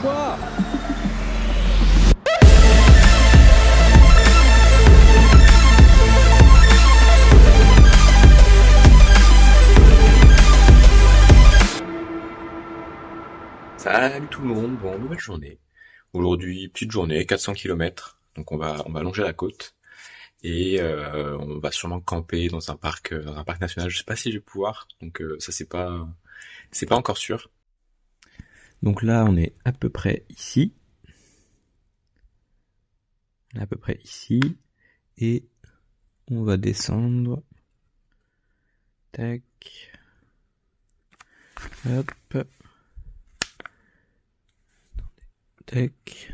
quoi? Salut tout le monde, bon, nouvelle journée. Aujourd'hui, petite journée, 400 km, donc on va longer la côte et on va sûrement camper dans un parc national. Je sais pas si je vais pouvoir, donc ça c'est pas encore sûr. Donc là, on est à peu près ici. Et on va descendre. Tac. Hop. Tac.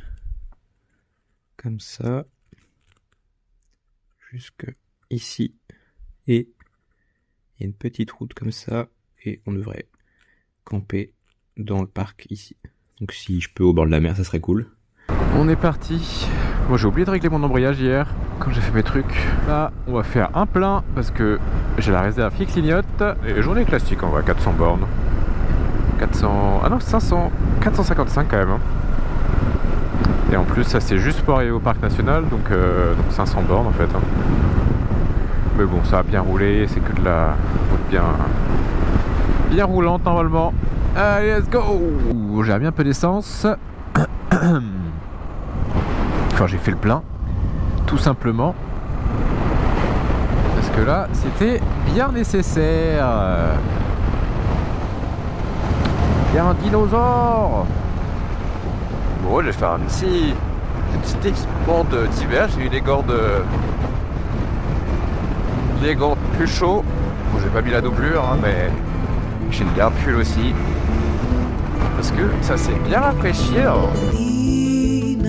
Comme ça. Jusque ici. Et il y a une petite route comme ça. Et on devrait camper dans le parc ici. Donc si je peux au bord de la mer, ça serait cool. On est parti. Moi j'ai oublié de régler mon embrayage hier quand j'ai fait mes trucs. Là on va faire un plein parce que j'ai la réserve qui clignote. Et journée classique en vrai, 400 bornes. 400... Ah non 500... 455 quand même hein. Et en plus ça c'est juste pour arriver au parc national. Donc 500 bornes en fait hein. Mais bon ça a bien roulé. C'est que de la route bien roulante normalement. Allez let's go. J'ai mis un peu d'essence. Enfin j'ai fait le plein tout simplement parce que là c'était bien nécessaire. Il y a un dinosaure. Bon je vais faire un petit équipement d'hiver. J'ai eu des gants plus chauds. Bon j'ai pas mis la doublure hein, mais j'ai bien un pull aussi parce que ça s'est bien rafraîchi alors.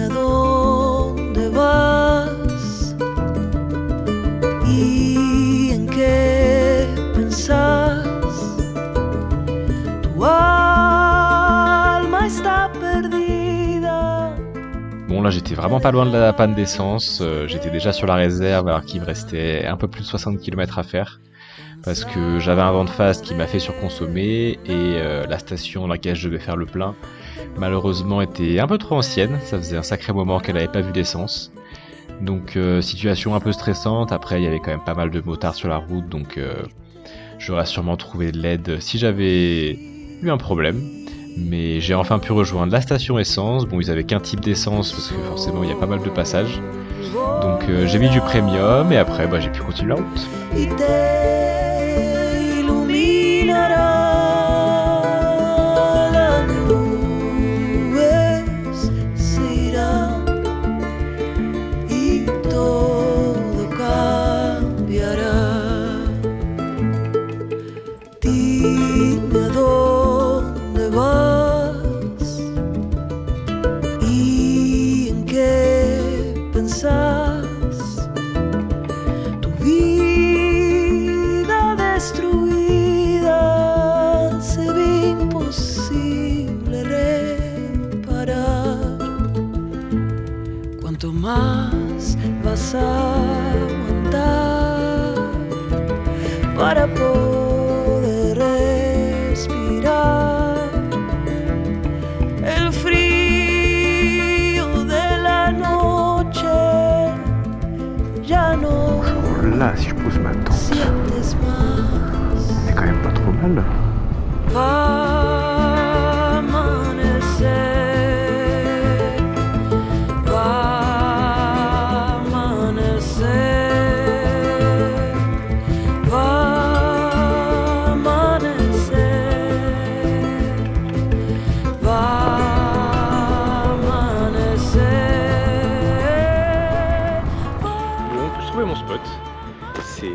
¿Dónde vas? ¿Y en qué pensás? Tu alma está perdida. Bon là j'étais vraiment pas loin de la panne d'essence, j'étais déjà sur la réserve alors qu'il me restait un peu plus de 60 km à faire. Parce que j'avais un vent de face qui m'a fait surconsommer et la station dans laquelle je devais faire le plein malheureusement était un peu trop ancienne, ça faisait un sacré moment qu'elle n'avait pas vu d'essence. Donc situation un peu stressante, après il y avait quand même pas mal de motards sur la route donc j'aurais sûrement trouvé de l'aide si j'avais eu un problème. Mais j'ai enfin pu rejoindre la station essence, bon ils avaient qu'un type d'essence parce que forcément il y a pas mal de passages. Donc j'ai mis du premium et après j'ai pu continuer la route. Más vas a aguantar para poder respirar el frío de la noche ya no. Bonjour, là si je pose ma tente, Sientes más. c'est quand même pas trop mal. Va amanecer. Mon spot, c'est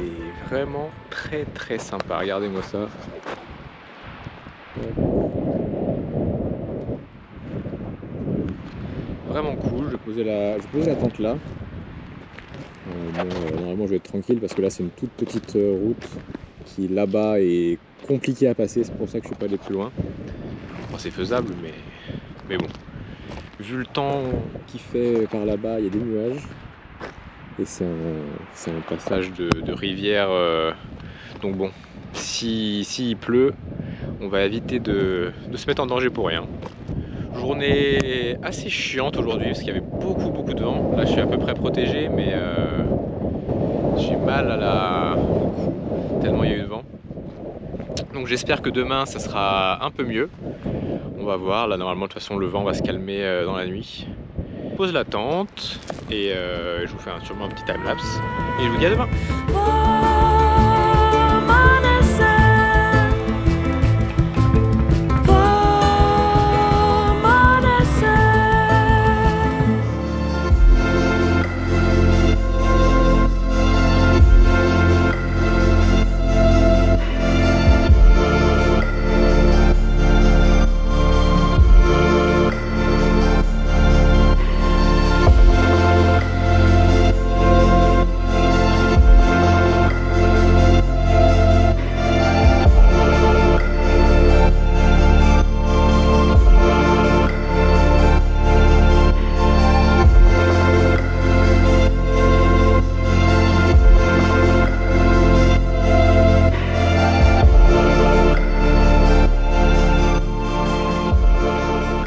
vraiment très sympa, regardez-moi ça. Vraiment cool, je posais la tente là. Normalement je vais être tranquille parce que là c'est une toute petite route qui là-bas est compliquée à passer, c'est pour ça que je suis pas allé plus loin. Enfin, c'est faisable mais bon. Vu le temps qu'il fait par là-bas, il y a des nuages. Et c'est un passage de rivière, donc bon, s'il pleut, on va éviter de se mettre en danger pour rien. Journée assez chiante aujourd'hui parce qu'il y avait beaucoup de vent. Là je suis à peu près protégé mais j'ai mal au cou tellement il y a eu de vent. Donc j'espère que demain ça sera un peu mieux. On va voir, là normalement de toute façon le vent va se calmer dans la nuit. Je pose la tente et je vous fais sûrement un petit timelapse. Et je vous dis à demain.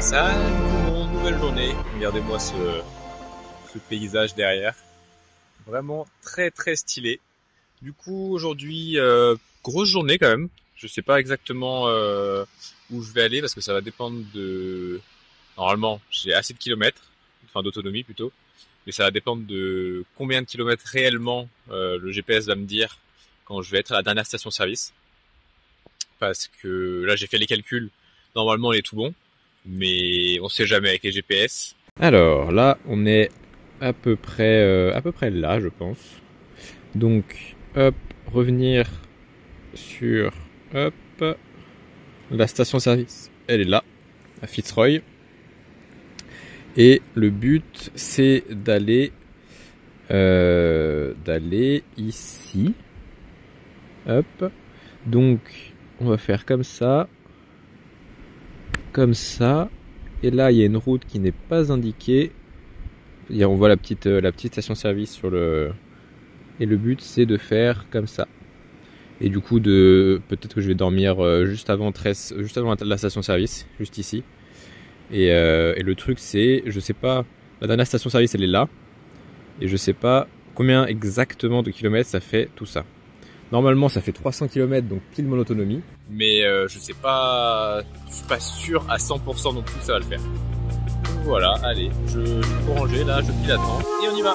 Salut tout le monde, nouvelle journée. Regardez-moi ce paysage derrière. Vraiment très stylé. Du coup aujourd'hui, grosse journée quand même. Je sais pas exactement où je vais aller parce que ça va dépendre de... Normalement j'ai assez de kilomètres, enfin d'autonomie plutôt. Mais ça va dépendre de combien de kilomètres réellement le GPS va me dire quand je vais être à la dernière station-service. Parce que là j'ai fait les calculs, normalement il est tout bon. Mais on sait jamais avec les GPS. Alors là, on est à peu près là, je pense. Donc, hop, revenir sur, hop, la station-service. Elle est là, à Fitzroy. Et le but, c'est d'aller ici. Hop. Donc, on va faire comme ça. Comme ça, et là il y a une route qui n'est pas indiquée. On voit la petite station-service sur le... Et le but c'est de faire comme ça. Et du coup peut-être que je vais dormir juste avant la station-service, juste ici. Et le truc c'est, je sais pas, la dernière station-service elle est là. Et je sais pas combien exactement de kilomètres ça fait tout ça. Normalement ça fait 300 km, donc pile mon autonomie. Mais je sais pas, je suis pas sûr à 100% non plus que ça va le faire. Donc voilà, allez, je peux ranger là, je pile la tente et on y va.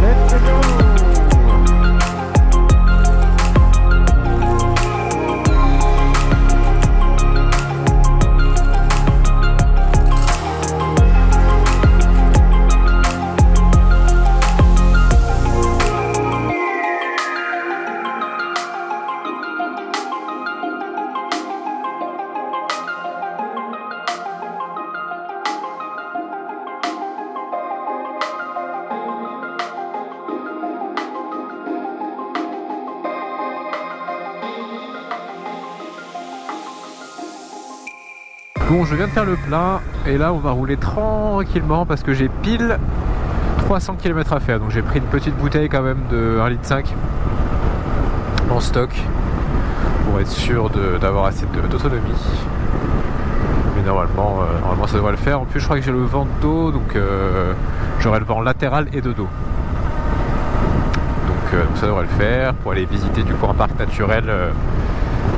Let's go. Bon, je viens de faire le plein et là on va rouler tranquillement parce que j'ai pile 300 km à faire. Donc j'ai pris une petite bouteille quand même de 1,5 litre en stock pour être sûr d'avoir assez d'autonomie. Mais normalement ça devrait le faire. En plus je crois que j'ai le vent de dos, donc j'aurai le vent latéral et de dos. Donc ça devrait le faire pour aller visiter du coup un parc naturel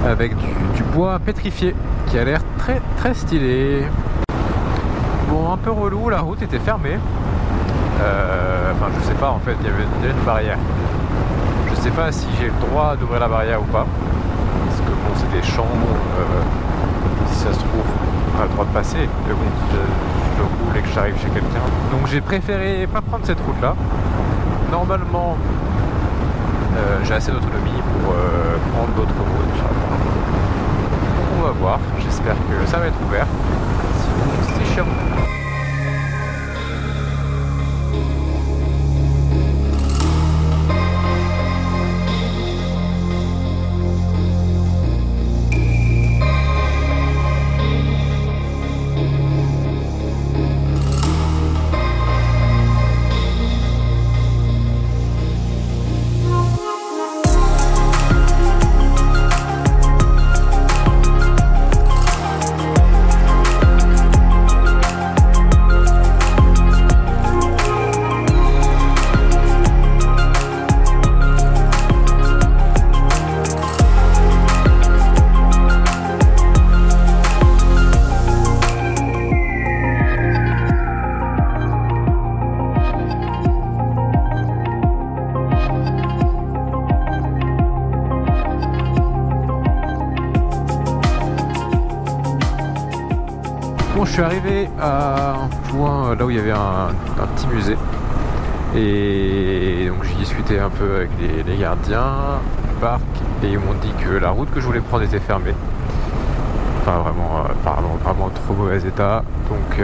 avec du bois pétrifié qui a l'air très stylé. Bon, un peu relou, la route était fermée. Enfin je sais pas, en fait il y avait une barrière. Je sais pas si j'ai le droit d'ouvrir la barrière ou pas, parce que bon c'est des champs, si ça se trouve on a le droit de passer, mais bon je roule et que j'arrive chez quelqu'un. Donc j'ai préféré pas prendre cette route là. Normalement j'ai assez d'autonomie pour prendre d'autres routes. On va voir, j'espère que ça va être ouvert, sinon c'est chiant. Bon, je suis arrivé à un point là où il y avait un petit musée. Et donc j'ai discuté un peu avec les gardiens du parc et ils m'ont dit que la route que je voulais prendre était fermée. Enfin vraiment trop mauvais état. Donc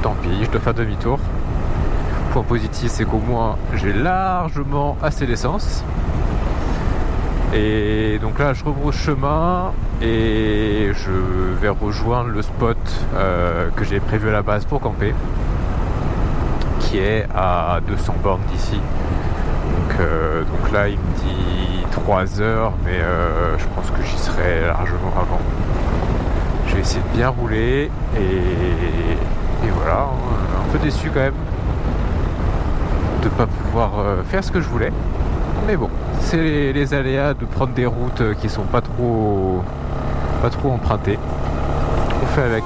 tant pis, je dois faire demi-tour. Point positif, c'est qu'au moins j'ai largement assez d'essence. Et donc là je rebrousse chemin et je vais rejoindre le spot que j'ai prévu à la base pour camper, qui est à 200 bornes d'ici. Donc là il me dit 3 heures, mais je pense que j'y serai largement avant. Je vais essayer de bien rouler et voilà, un peu déçu quand même de pas pouvoir faire ce que je voulais. Mais bon, c'est les aléas de prendre des routes qui sont pas trop empruntées. On fait avec.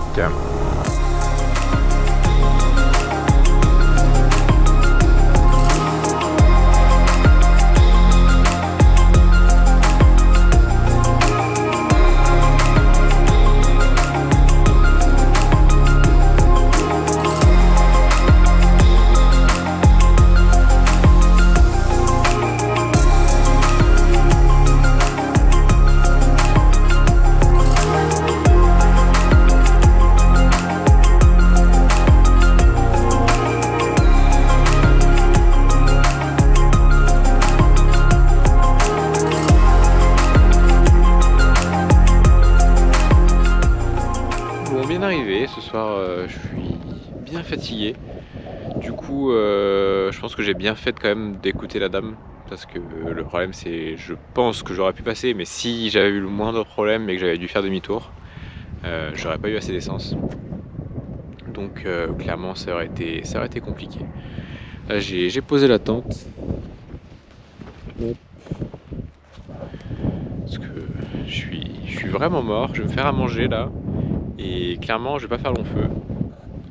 Ce soir, je suis bien fatigué. Du coup, je pense que j'ai bien fait quand même d'écouter la dame. Parce que le problème, c'est, je pense que j'aurais pu passer, mais si j'avais eu le moindre problème et que j'avais dû faire demi-tour, j'aurais pas eu assez d'essence. Donc, clairement, ça aurait été compliqué. Là, j'ai posé la tente. Hop. Parce que je suis vraiment mort. Je vais me faire à manger là. Et clairement, je vais pas faire long feu.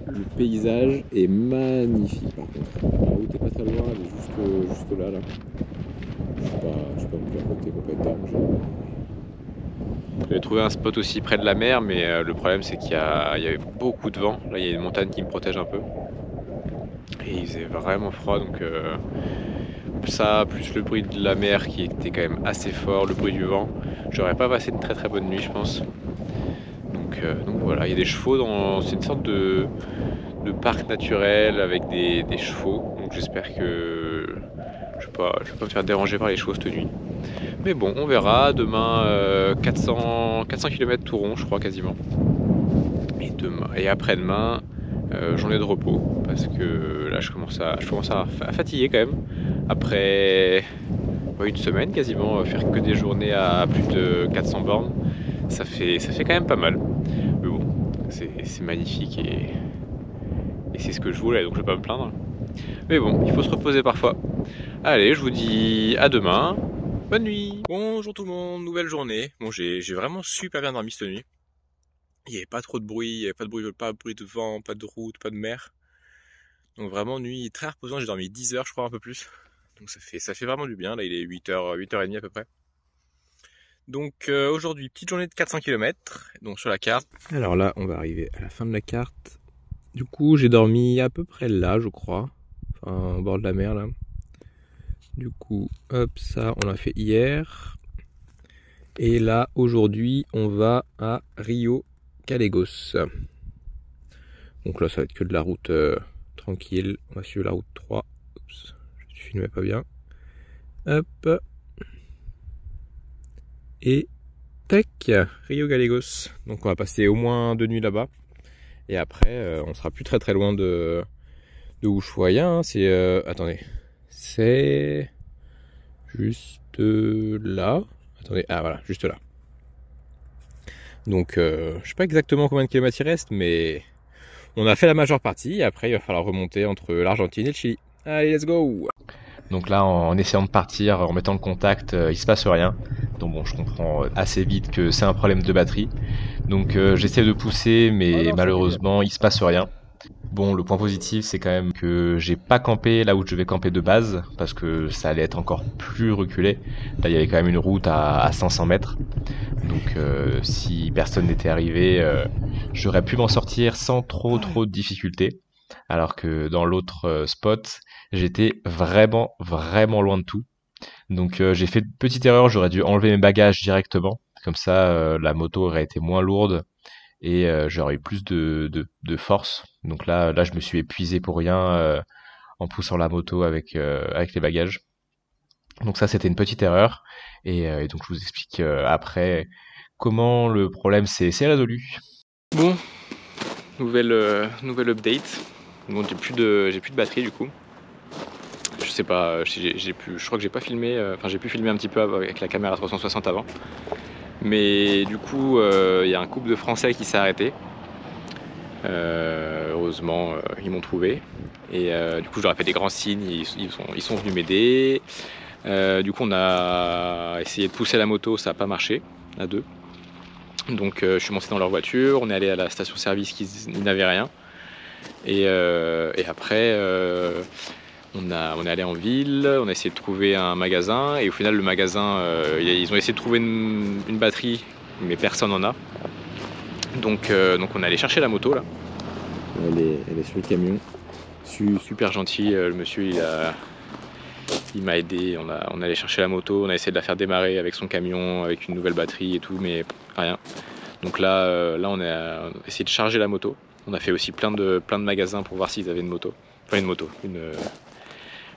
Le paysage est magnifique par contre. La route est pas très loin, elle est juste là. Je sais pas me faire côté pour pas être dérangé. J'avais trouvé un spot aussi près de la mer, mais le problème c'est qu'il y avait beaucoup de vent. Là, il y a une montagne qui me protège un peu. Et il faisait vraiment froid, donc ça, plus le bruit de la mer qui était quand même assez fort, le bruit du vent. J'aurais pas passé une très très bonne nuit, je pense. Donc voilà, il y a des chevaux c'est une sorte de parc naturel avec des chevaux. Donc j'espère que je vais pas me faire déranger par les chevaux cette nuit. Mais bon, on verra. Demain, 400 km tout rond, je crois quasiment. Et après-demain, journée de repos. Parce que là, je commence à fatiguer quand même. Après une semaine quasiment, faire que des journées à plus de 400 bornes. Ça fait quand même pas mal. Mais bon, c'est magnifique et c'est ce que je voulais, donc je vais pas me plaindre. Mais bon, il faut se reposer parfois. Allez, je vous dis à demain. Bonne nuit. Bonjour tout le monde, nouvelle journée. Bon, j'ai vraiment super bien dormi cette nuit. Il n'y avait pas trop de bruit, il n'y avait pas de bruit de vent, pas de route, pas de mer. Donc vraiment nuit très reposante, j'ai dormi 10 heures je crois, un peu plus. Donc ça fait vraiment du bien, là il est 8h30 à peu près. Donc aujourd'hui, petite journée de 400 km, donc sur la carte. Alors là, on va arriver à la fin de la carte. Du coup, j'ai dormi à peu près là, je crois. Enfin, au bord de la mer, là. Du coup, hop, ça, on l'a fait hier. Et là, aujourd'hui, on va à Rio Gallegos. Donc là, ça va être que de la route tranquille. On va suivre la route 3. Oups, je filmais pas bien. Hop. Et tac, Rio Gallegos. Donc on va passer au moins 2 nuits là-bas. Et après, on sera plus très très loin de Ushuaia. Hein. C'est attendez, c'est juste là. Attendez, ah voilà, juste là. Donc je sais pas exactement combien de kilomètres il reste, mais on a fait la majeure partie. Et après, il va falloir remonter entre l'Argentine et le Chili. Allez, let's go! Donc là, en essayant de partir, en mettant le contact, il se passe rien. Donc bon, je comprends assez vite que c'est un problème de batterie. Donc j'essaie de pousser, mais malheureusement, il se passe rien. Bon, le point positif, c'est quand même que j'ai pas campé là où je devais camper de base, parce que ça allait être encore plus reculé. Là, il y avait quand même une route à 500 mètres. Donc si personne n'était arrivé, j'aurais pu m'en sortir sans trop de difficultés. Alors que dans l'autre spot, j'étais vraiment loin de tout. Donc j'ai fait une petite erreur, j'aurais dû enlever mes bagages directement. Comme ça, la moto aurait été moins lourde et j'aurais eu plus de force. Donc là, je me suis épuisé pour rien en poussant la moto avec les bagages. Donc ça, c'était une petite erreur. Et donc je vous explique après comment le problème s'est résolu. Bon, nouvelle update. Bon, j'ai plus de batterie du coup. Je sais pas, je crois que j'ai pas filmé, j'ai pu filmer un petit peu avec la caméra 360 avant. Mais du coup, il y a un couple de Français qui s'est arrêté. Heureusement, ils m'ont trouvé. Et du coup, je leur ai fait des grands signes, ils sont venus m'aider. Du coup, on a essayé de pousser la moto, ça n'a pas marché, à deux. Donc, je suis monté dans leur voiture, on est allé à la station-service, ils n'avaient rien. Et après, on est allé en ville, on a essayé de trouver un magasin. Et au final, le magasin, ils ont essayé de trouver une batterie, mais personne n'en a. Donc on est allé chercher la moto, là. Elle est sur le camion. Super gentil, le monsieur, il m'a aidé, on est allé chercher la moto, on a essayé de la faire démarrer avec son camion, avec une nouvelle batterie et tout, mais rien. Donc là on a essayé de charger la moto. On a fait aussi plein de magasins pour voir s'ils avaient une moto. Enfin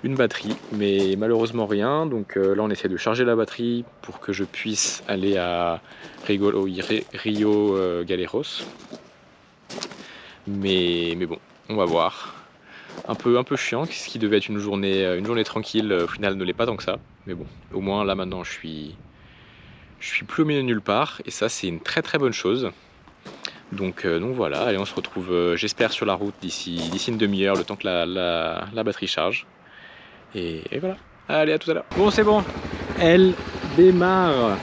une batterie, mais malheureusement rien. Donc là on essaie de charger la batterie pour que je puisse aller à Rio Gallegos. Mais bon, on va voir. Un peu chiant, ce qui devait être une journée tranquille, au final ne l'est pas tant que ça. Mais bon, au moins là maintenant je suis plus au milieu de nulle part, et ça c'est une très bonne chose. Donc voilà, allez, on se retrouve j'espère sur la route d'ici une demi-heure, le temps que la batterie charge. Et voilà, allez, à tout à l'heure. Bon, c'est bon, elle démarre.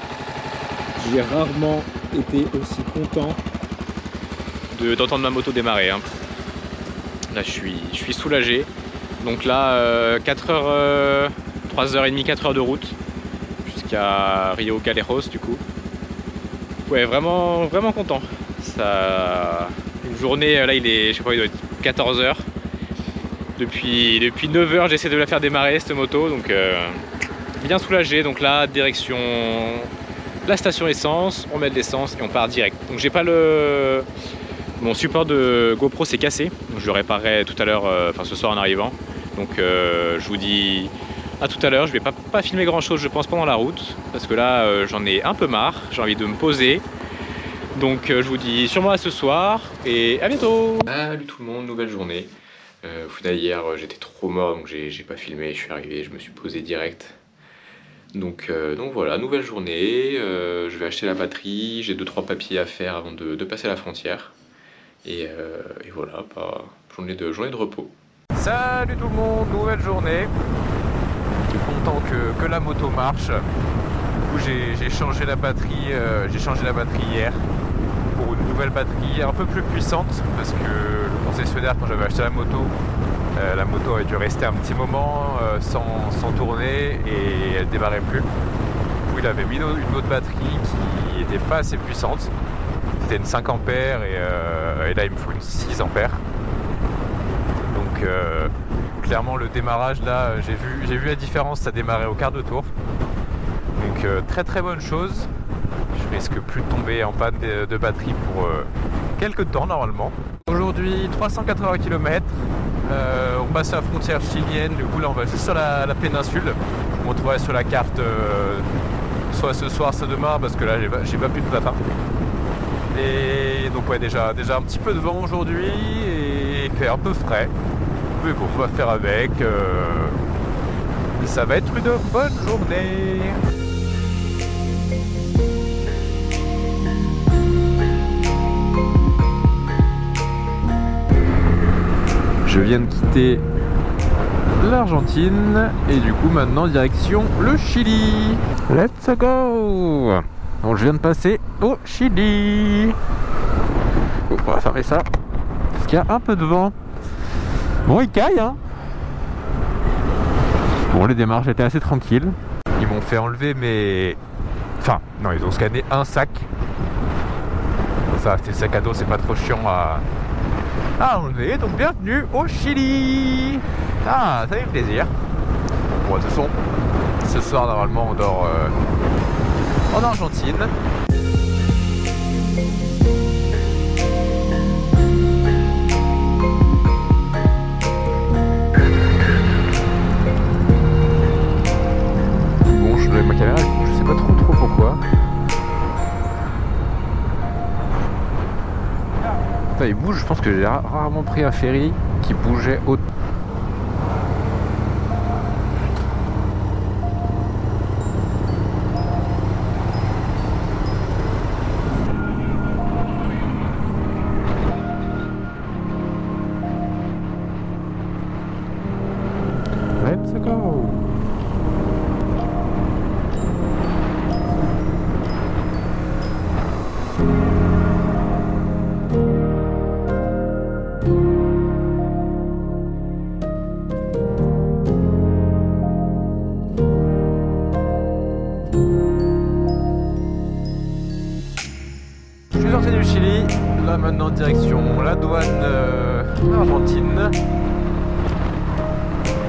J'ai rarement été aussi content d'entendre ma moto démarrer, hein. Là je suis soulagé. Donc là 3h30, 4 heures de route jusqu'à Rio Gallegos du coup. Ouais, vraiment content. Ça, une journée, là il est, je sais pas, il doit être 14h. Depuis 9h j'essaie de la faire démarrer cette moto, donc bien soulagé. Donc là, direction la station essence, on met de l'essence et on part direct. Donc j'ai pas mon support de GoPro s'est cassé, donc je le réparerai tout à l'heure, ce soir en arrivant. Donc je vous dis à tout à l'heure. Je vais pas filmer grand chose je pense pendant la route, parce que là j'en ai un peu marre, j'ai envie de me poser. Donc je vous dis sûrement à ce soir et à bientôt. Salut tout le monde, nouvelle journée. Au final hier j'étais trop mort, donc j'ai pas filmé, je suis arrivé, je me suis posé direct. Donc voilà, nouvelle journée, je vais acheter la batterie, j'ai 2-3 papiers à faire avant de passer la frontière. Et voilà, journée de repos. Salut tout le monde, nouvelle journée. Je suis content que la moto marche. Du coup j'ai changé la batterie hier pour une nouvelle batterie un peu plus puissante, parce que le concessionnaire, quand j'avais acheté la moto avait dû rester un petit moment sans tourner et elle démarrait plus. Du coup il avait mis une autre batterie qui était pas assez puissante. C'était une 5 ampères et là il me faut une 6 ampères. Donc clairement le démarrage là, j'ai vu la différence, ça démarrait au quart de tour. Donc très bonne chose. Je risque plus de tomber en panne de batterie pour quelques temps normalement. Aujourd'hui 380 km, on passe la frontière chilienne, du coup là on va juste sur la péninsule. Je vous montrerai sur la carte soit ce soir soit demain, parce que là j'ai pas pu tout attendre. Et donc ouais, déjà un petit peu de vent aujourd'hui et il fait un peu frais. Mais bon, on va faire avec. Ça va être une bonne journée. Je viens de quitter l'Argentine et du coup maintenant direction le Chili. Let's go. Donc je viens de passer au Chili. Oh, on va fermer ça parce qu'il y a un peu de vent. Bon, il caille hein. Bon, les démarches étaient assez tranquilles. Ils m'ont fait enlever mes Enfin, non, ils ont scanné un sac. Ça, c'était sac à dos, c'est pas trop chiant à enlever. Donc bienvenue au Chili. Ah, ça fait plaisir. Bon, de toute façon, ce soir, normalement, on dort en Argentine. Bon, je lève ma caméra, je sais pas trop pourquoi. Putain, il bouge, je pense que j'ai rarement pris un ferry qui bougeait autant. Let's go! Je suis sorti du Chili, là maintenant direction la douane argentine.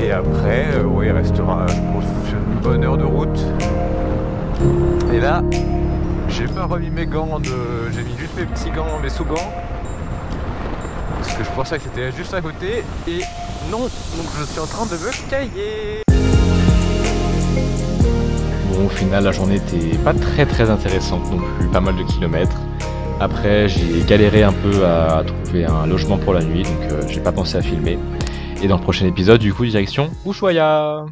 Et après, il restera, je pense, une bonne heure de route. Et là, j'ai pas remis mes gants, j'ai mis juste mes petits gants, mes sous-gants. Parce que je pensais que c'était juste à côté. Et non, donc je suis en train de me cailler. Bon, au final, la journée était pas très intéressante non plus, pas mal de kilomètres. Après, j'ai galéré un peu à trouver un logement pour la nuit, donc j'ai pas pensé à filmer. Et dans le prochain épisode, du coup, direction Ushuaia.